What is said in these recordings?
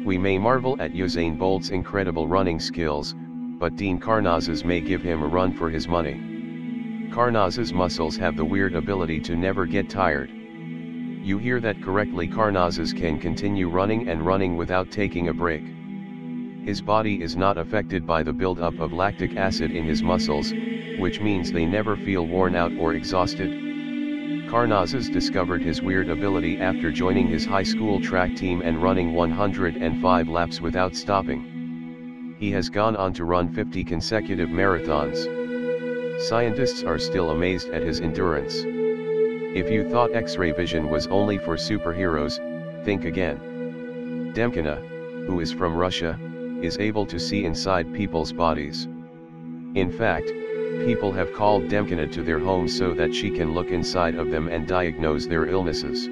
We may marvel at Usain Bolt's incredible running skills, but Dean Karnazes may give him a run for his money. Karnazes' muscles have the weird ability to never get tired. You hear that correctly. Karnazes can continue running and running without taking a break. His body is not affected by the buildup of lactic acid in his muscles, which means they never feel worn out or exhausted. Karnazes discovered his weird ability after joining his high school track team and running 105 laps without stopping. He has gone on to run 50 consecutive marathons. Scientists are still amazed at his endurance. If you thought X-ray vision was only for superheroes, think again. Demkina, who is from Russia, is able to see inside people's bodies. In fact, people have called Demkina to their homes so that she can look inside of them and diagnose their illnesses.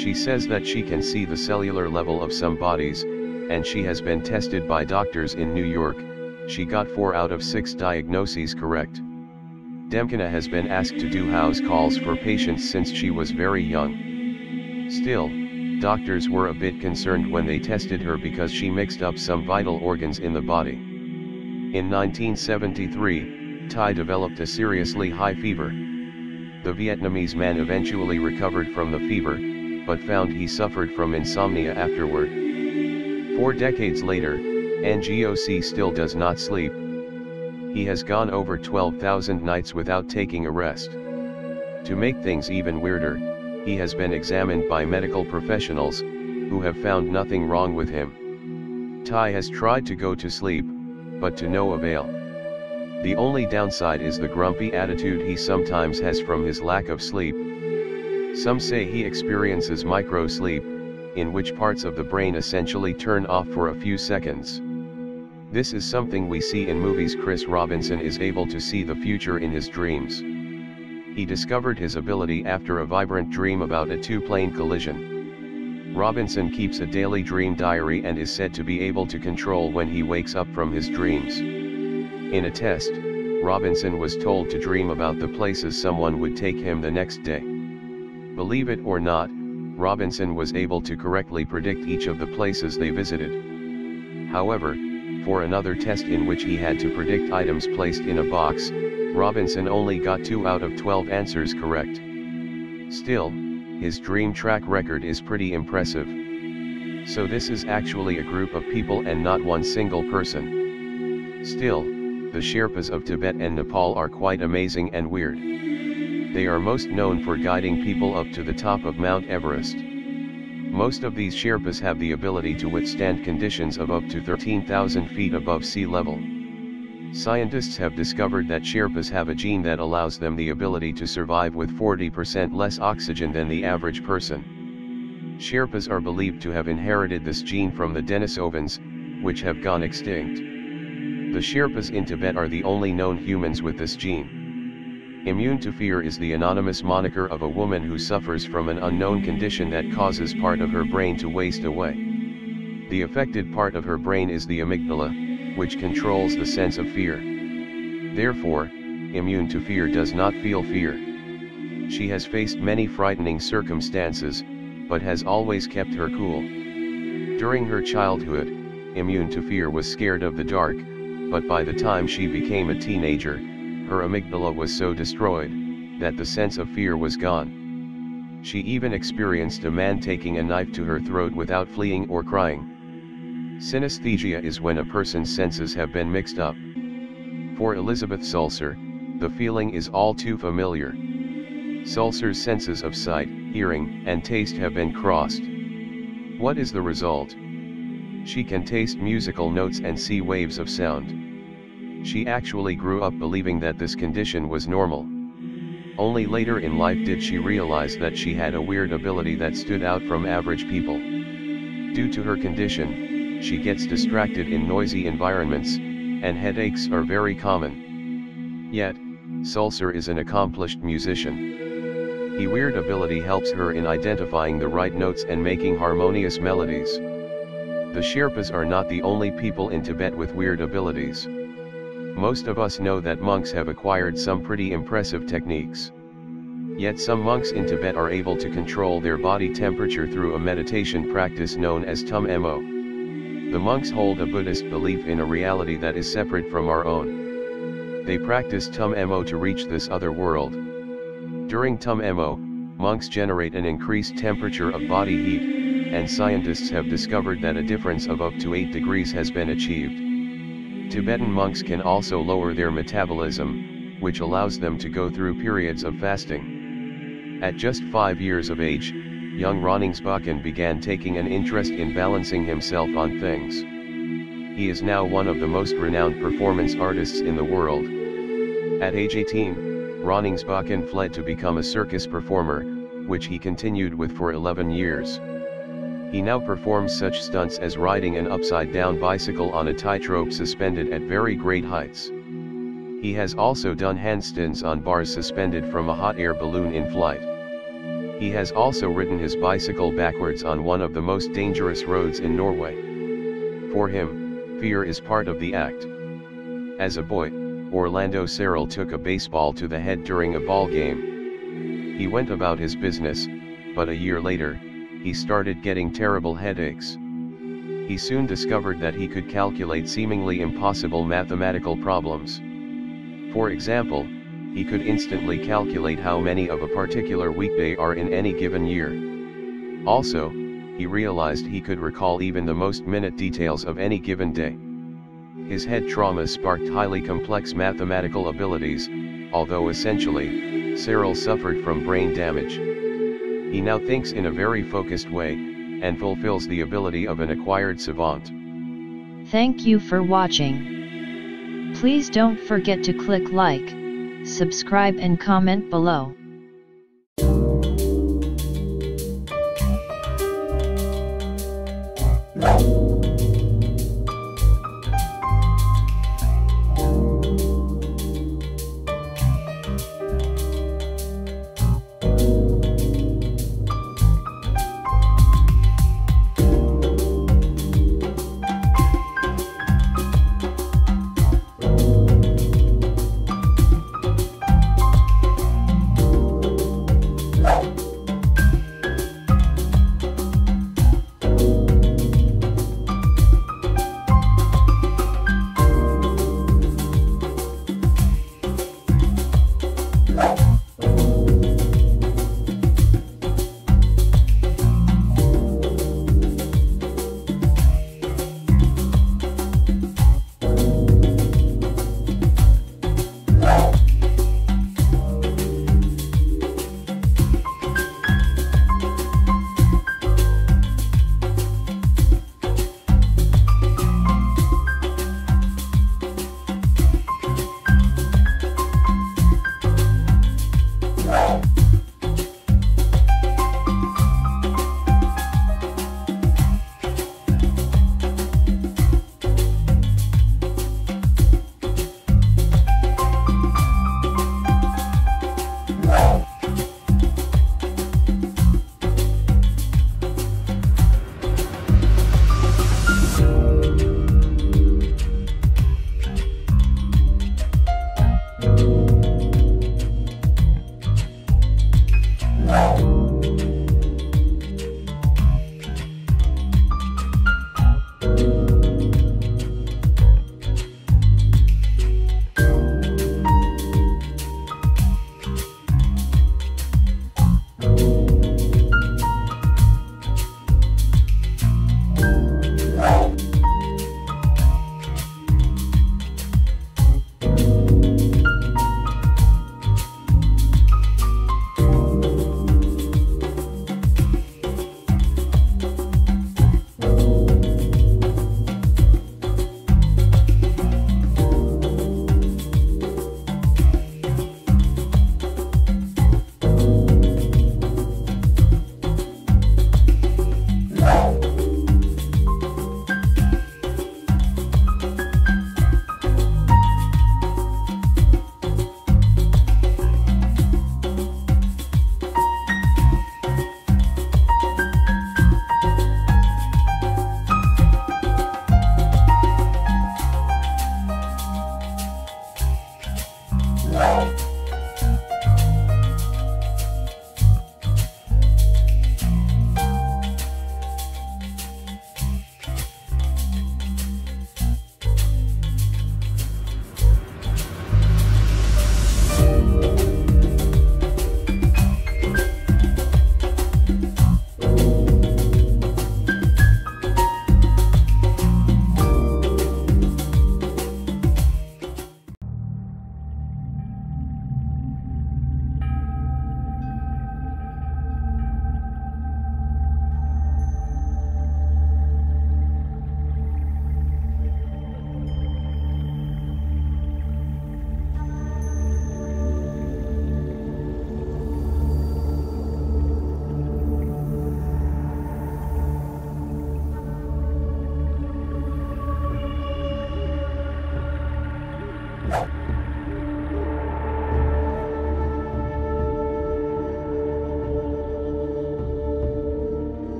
She says that she can see the cellular level of some bodies, and she has been tested by doctors in New York. She got 4 out of 6 diagnoses correct. Demkina has been asked to do house calls for patients since she was very young. Still, doctors were a bit concerned when they tested her because she mixed up some vital organs in the body. In 1973, Thai developed a seriously high fever. The Vietnamese man eventually recovered from the fever, but found he suffered from insomnia afterward. 4 decades later, Ngoc still does not sleep. He has gone over 12,000 nights without taking a rest. To make things even weirder, he has been examined by medical professionals, who have found nothing wrong with him. Thai has tried to go to sleep, but to no avail. The only downside is the grumpy attitude he sometimes has from his lack of sleep. Some say he experiences micro-sleep, in which parts of the brain essentially turn off for a few seconds. This is something we see in movies. Chris Robinson is able to see the future in his dreams. He discovered his ability after a vibrant dream about a 2-plane collision. Robinson keeps a daily dream diary and is said to be able to control when he wakes up from his dreams. In a test, Robinson was told to dream about the places someone would take him the next day. Believe it or not, Robinson was able to correctly predict each of the places they visited. However, for another test in which he had to predict items placed in a box, Robinson only got 2 out of 12 answers correct. Still, his dream track record is pretty impressive. So this is actually a group of people and not one single person. Still, the Sherpas of Tibet and Nepal are quite amazing and weird. They are most known for guiding people up to the top of Mount Everest. Most of these Sherpas have the ability to withstand conditions of up to 13,000 feet above sea level. Scientists have discovered that Sherpas have a gene that allows them the ability to survive with 40% less oxygen than the average person. Sherpas are believed to have inherited this gene from the Denisovans, which have gone extinct. The Sherpas in Tibet are the only known humans with this gene. Immune to fear is the anonymous moniker of a woman who suffers from an unknown condition that causes part of her brain to waste away. The affected part of her brain is the amygdala, which controls the sense of fear. Therefore, immune to fear does not feel fear. She has faced many frightening circumstances, but has always kept her cool. During her childhood, immune to fear was scared of the dark, but by the time she became a teenager, her amygdala was so destroyed, that the sense of fear was gone. She even experienced a man taking a knife to her throat without fleeing or crying. Synesthesia is when a person's senses have been mixed up. For Elizabeth Sulzer, the feeling is all too familiar. Sulzer's senses of sight, hearing, and taste have been crossed. What is the result? She can taste musical notes and see waves of sound. She actually grew up believing that this condition was normal. Only later in life did she realize that she had a weird ability that stood out from average people. Due to her condition, she gets distracted in noisy environments, and headaches are very common. Yet, Sulzer is an accomplished musician. His weird ability helps her in identifying the right notes and making harmonious melodies. The Sherpas are not the only people in Tibet with weird abilities. Most of us know that monks have acquired some pretty impressive techniques. Yet some monks in Tibet are able to control their body temperature through a meditation practice known as Tum Mo. The monks hold a Buddhist belief in a reality that is separate from our own. They practice Tum Mo to reach this other world. During Tum Mo, monks generate an increased temperature of body heat, and scientists have discovered that a difference of up to 8 degrees has been achieved. Tibetan monks can also lower their metabolism, which allows them to go through periods of fasting. At just 5 years of age, young Ronningsbakken began taking an interest in balancing himself on things. He is now one of the most renowned performance artists in the world. At age 18, Ronningsbakken fled to become a circus performer, which he continued with for 11 years. He now performs such stunts as riding an upside-down bicycle on a tightrope suspended at very great heights. He has also done handstands on bars suspended from a hot air balloon in flight. He has also ridden his bicycle backwards on one of the most dangerous roads in Norway. For him, fear is part of the act. As a boy, Orlando Searle took a baseball to the head during a ball game. He went about his business, but a year later, he started getting terrible headaches. He soon discovered that he could calculate seemingly impossible mathematical problems. For example, he could instantly calculate how many of a particular weekday are in any given year. Also, he realized he could recall even the most minute details of any given day. His head trauma sparked highly complex mathematical abilities, although essentially, Searle suffered from brain damage. He now thinks in a very focused way, and fulfills the ability of an acquired savant. Thank you for watching. Please don't forget to click like, subscribe and comment below.